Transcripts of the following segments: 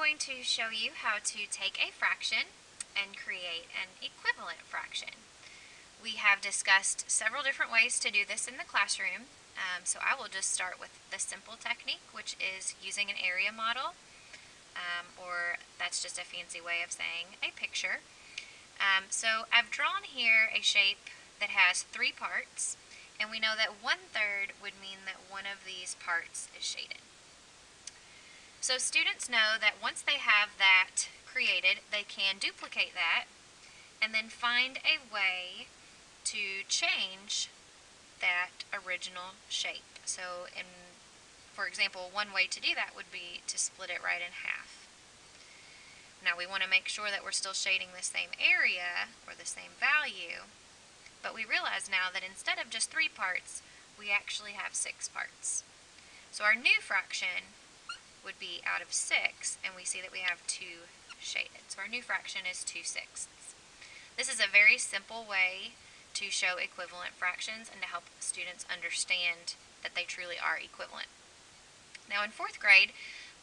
going to show you how to take a fraction and create an equivalent fraction. We have discussed several different ways to do this in the classroom, so I will just start with the simple technique, which is using an area model, or that's just a fancy way of saying a picture. So I've drawn here a shape that has three parts, and we know that 1/3 would mean that one of these parts is shaded. So students know that once they have that created, they can duplicate that and then find a way to change that original shape. So for example, one way to do that would be to split it right in half. Now we want to make sure that we're still shading the same area or the same value, but we realize now that instead of just 3 parts, we actually have 6 parts. So our new fraction would be out of 6, and we see that we have 2 shaded. So our new fraction is 2/6. This is a very simple way to show equivalent fractions and to help students understand that they truly are equivalent. Now in 4th grade,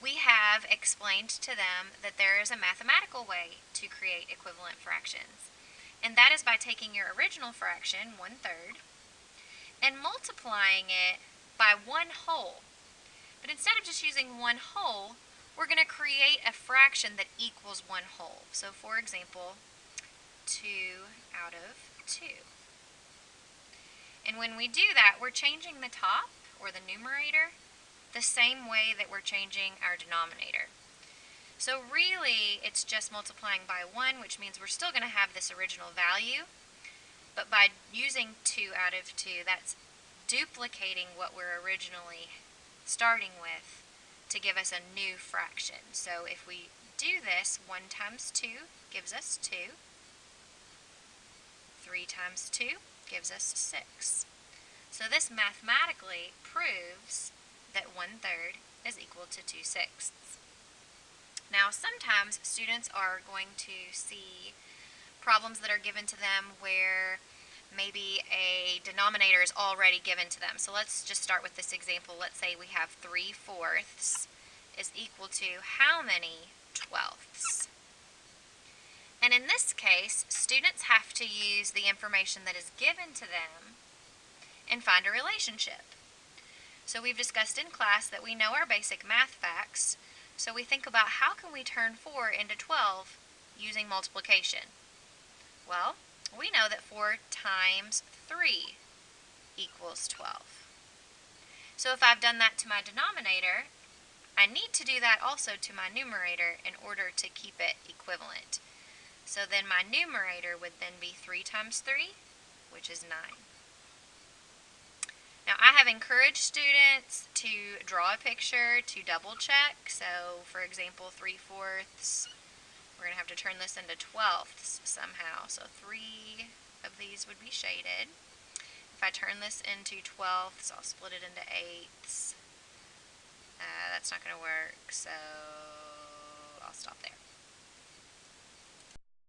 we have explained to them that there is a mathematical way to create equivalent fractions, and that is by taking your original fraction, 1/3, and multiplying it by 1 whole. But instead of just using 1 whole, we're going to create a fraction that equals 1 whole. So for example, 2 out of 2. And when we do that, we're changing the top, or the numerator, the same way that we're changing our denominator. So really, it's just multiplying by 1, which means we're still going to have this original value, but by using 2 out of 2, that's duplicating what we're originally starting with to give us a new fraction. So if we do this, 1 times 2 gives us 2. 3 times 2 gives us 6. So this mathematically proves that 1/3 is equal to 2/6. Now sometimes students are going to see problems that are given to them where maybe a denominator is already given to them. So let's just start with this example. Let's say we have 3/4 is equal to how many 12ths? And in this case, students have to use the information that is given to them and find a relationship. So we've discussed in class that we know our basic math facts, so we think about how can we turn 4 into 12 using multiplication. Well, we know that 4 times 3 equals 12. So if I've done that to my denominator, I need to do that also to my numerator in order to keep it equivalent. So then my numerator would then be 3 times 3, which is 9. Now I have encouraged students to draw a picture to double check. So for example, 3/4, we're going to have to turn this into 12ths somehow. So 3 of these would be shaded. If I turn this into 12ths, I'll split it into 8ths. That's not going to work, so I'll stop there.